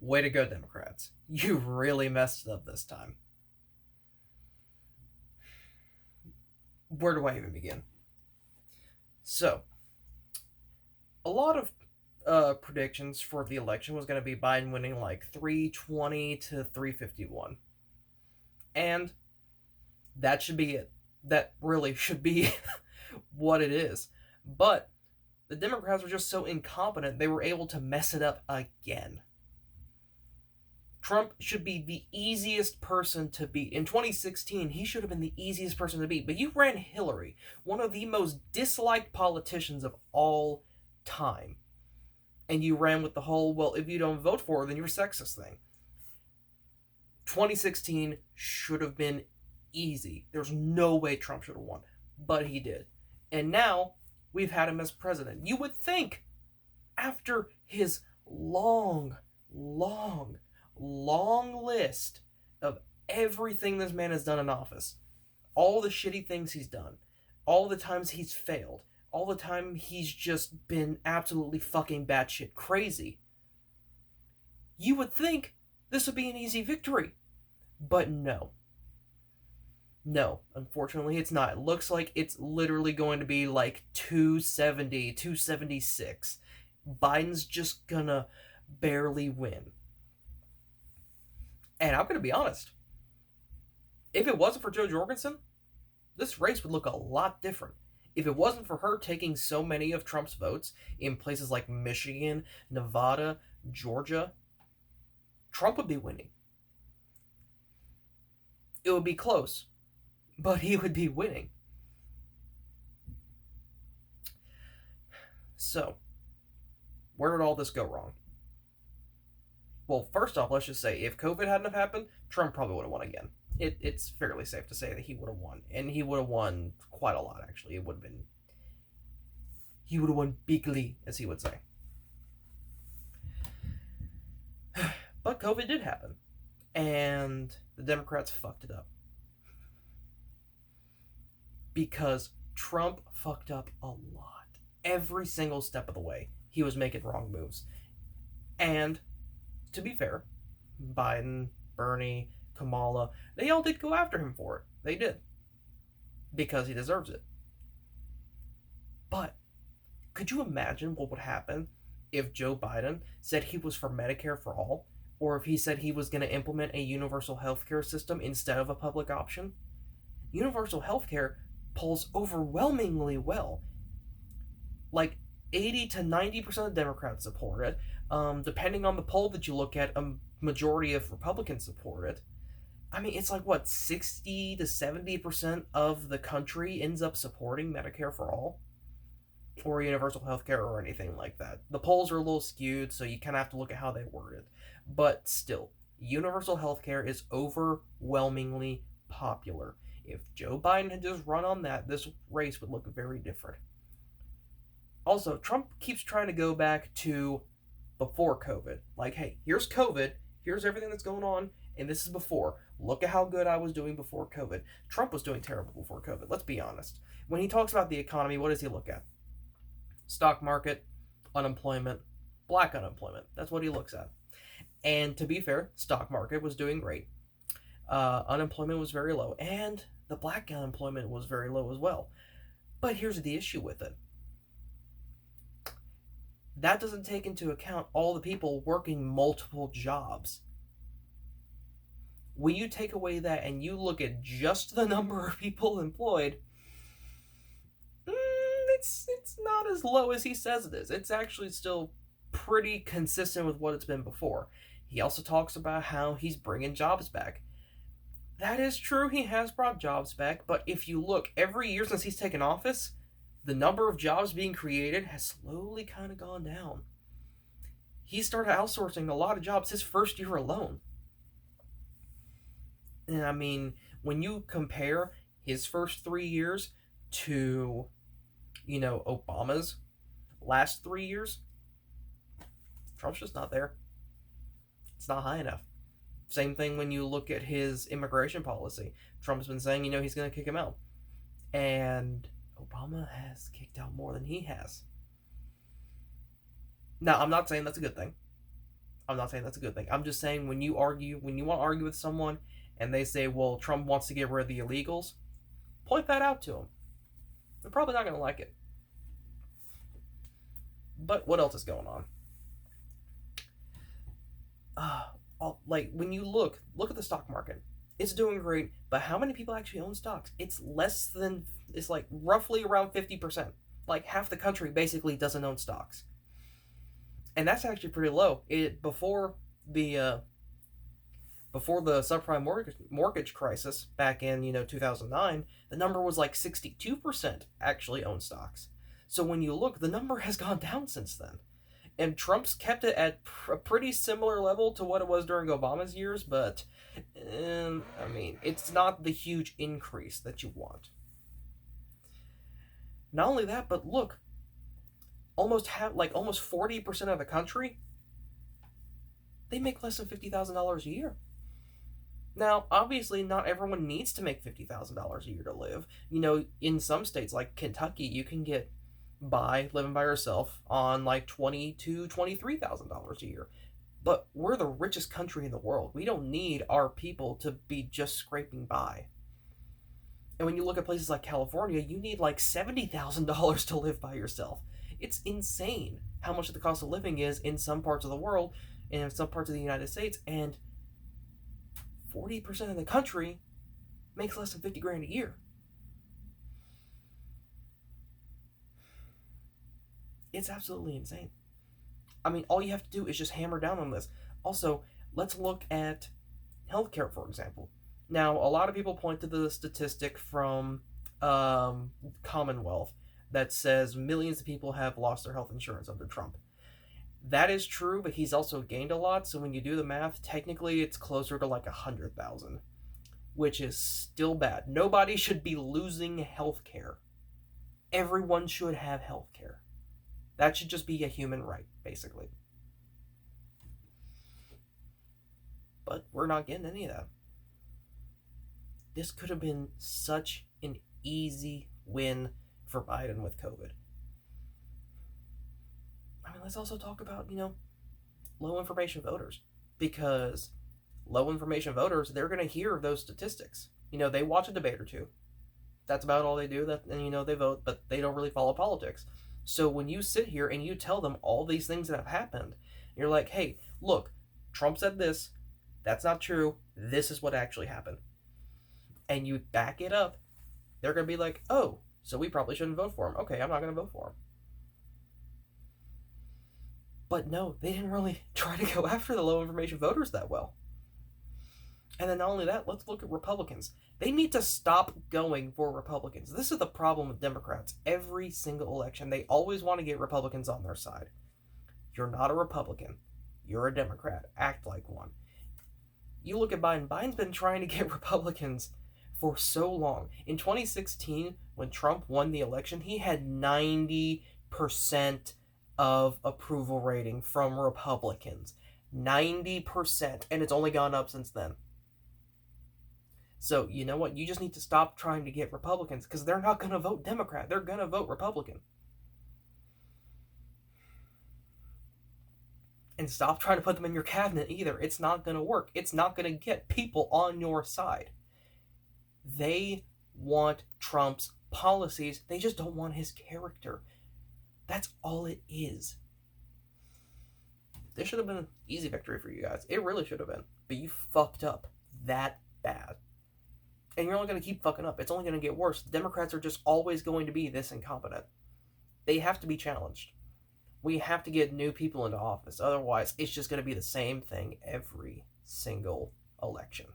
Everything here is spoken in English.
Way to go, Democrats. You really messed it up this time. Where do I even begin? So, a lot of predictions for the election was going to be Biden winning like 320 to 351. And that should be it. That really should be what it is. But the Democrats were just so incompetent, they were able to mess it up again. Trump should be the easiest person to beat. In 2016, he should have been the easiest person to beat. But you ran Hillary, one of the most disliked politicians of all time. And you ran with the whole, well, if you don't vote for her, then you're sexist thing. 2016 should have been easy. There's no way Trump should have won. But he did. And now we've had him as president. You would think, after his long list of everything this man has done in office, all the shitty things he's done, all the times he's failed, all the time he's just been absolutely fucking batshit crazy, you would think this would be an easy victory. But no. No, unfortunately it's not. It looks like it's literally going to be like 270, 276. Biden's just gonna barely win. And I'm going to be honest. If it wasn't for Jo Jorgensen, this race would look a lot different. If it wasn't for her taking so many of Trump's votes in places like Michigan, Nevada, Georgia, Trump would be winning. It would be close, but he would be winning. So, where did all this go wrong? Well, first off, let's just say if COVID hadn't have happened, Trump probably would have won again. It's fairly safe to say that he would have won, and he would have won quite a lot. Actually, he would have won bigly, as he would say. But COVID did happen, and the Democrats fucked it up because Trump fucked up a lot. Every single step of the way, he was making wrong moves, and to be fair, Biden, Bernie, Kamala, they all did go after him for it. They did. Because he deserves it. But could you imagine what would happen if Joe Biden said he was for Medicare for all? Or if he said he was going to implement a universal healthcare system instead of a public option? Universal healthcare polls overwhelmingly well. Like 80 to 90% of Democrats support it. Depending on the poll that you look at, a majority of Republicans support it. I mean, it's like, what, 60 to 70% of the country ends up supporting Medicare for all? Or universal healthcare or anything like that. The polls are a little skewed, so you kind of have to look at how they word it. But still, universal healthcare is overwhelmingly popular. If Joe Biden had just run on that, this race would look very different. Also, Trump keeps trying to go back to before COVID. Like, hey, here's COVID, here's everything that's going on, and this is before. Look at how good I was doing before COVID. Trump was doing terrible before COVID, let's be honest. When he talks about the economy, what does he look at? Stock market, unemployment, black unemployment. That's what he looks at. And to be fair, stock market was doing great. Unemployment was very low, and the black unemployment was very low as well. But here's the issue with it. That doesn't take into account all the people working multiple jobs. When you take away that and you look at just the number of people employed, it's not as low as he says it is. It's actually still pretty consistent with what it's been before. He also talks about how he's bringing jobs back. That is true, he has brought jobs back, but if you look, every year since he's taken office, the number of jobs being created has slowly kind of gone down. He started outsourcing a lot of jobs his first year alone. And I mean, when you compare his first 3 years to, Obama's last 3 years, Trump's just not there. It's not high enough. Same thing when you look at his immigration policy. Trump's been saying, he's going to kick him out. And Obama has kicked out more than he has. Now, I'm not saying that's a good thing. I'm not saying that's a good thing. I'm just saying when you want to argue with someone and they say, well, Trump wants to get rid of the illegals, point that out to them. They're probably not going to like it. But what else is going on? Like when you look at the stock market, it's doing great, but how many people actually own stocks? It's like roughly around 50%. Like half the country basically doesn't own stocks. And that's actually pretty low. The before the subprime mortgage crisis back in 2009, the number was like 62% actually own stocks. So when you look, the number has gone down since then. And Trump's kept it at a pretty similar level to what it was during Obama's years, but I mean, it's not the huge increase that you want. Not only that, but look, almost 40% of the country, they make less than $50,000 a year. Now, obviously, not everyone needs to make $50,000 a year to live. In some states like Kentucky, you can get by living by yourself on like $20,000 to $23,000 a year. But we're the richest country in the world. We don't need our people to be just scraping by. And when you look at places like California, you need like $70,000 to live by yourself. It's insane how much the cost of living is in some parts of the world and in some parts of the United States, and 40% of the country makes less than 50 grand a year. It's absolutely insane. I mean, all you have to do is just hammer down on this. Also, let's look at healthcare, for example. Now, a lot of people point to the statistic from Commonwealth that says millions of people have lost their health insurance under Trump. That is true, but he's also gained a lot. So when you do the math, technically it's closer to like 100,000, which is still bad. Nobody should be losing health care. Everyone should have health care. That should just be a human right, basically. But we're not getting any of that. This could have been such an easy win for Biden with COVID. I mean, let's also talk about, low information voters. Because low information voters, they're going to hear those statistics. They watch a debate or two. That's about all they do. And they vote, but they don't really follow politics. So when you sit here and you tell them all these things that have happened, you're like, hey, look, Trump said this. That's not true. This is what actually happened. And you back it up, they're going to be like, oh, so we probably shouldn't vote for him. Okay, I'm not going to vote for him. But no, they didn't really try to go after the low information voters that well. And then not only that, let's look at Republicans. They need to stop going for Republicans. This is the problem with Democrats. Every single election, they always want to get Republicans on their side. You're not a Republican. You're a Democrat. Act like one. You look at Biden. Biden's been trying to get Republicans for so long. In 2016, when Trump won the election, he had 90% of approval rating from Republicans. 90%. And it's only gone up since then. So, you know what? You just need to stop trying to get Republicans, because they're not going to vote Democrat. They're going to vote Republican. And stop trying to put them in your cabinet either. It's not going to work. It's not going to get people on your side. They want Trump's policies. They just don't want his character. That's all it is. This should have been an easy victory for you guys. It really should have been. But you fucked up that bad. And you're only going to keep fucking up. It's only going to get worse. The Democrats are just always going to be this incompetent. They have to be challenged. We have to get new people into office. Otherwise, it's just going to be the same thing every single election.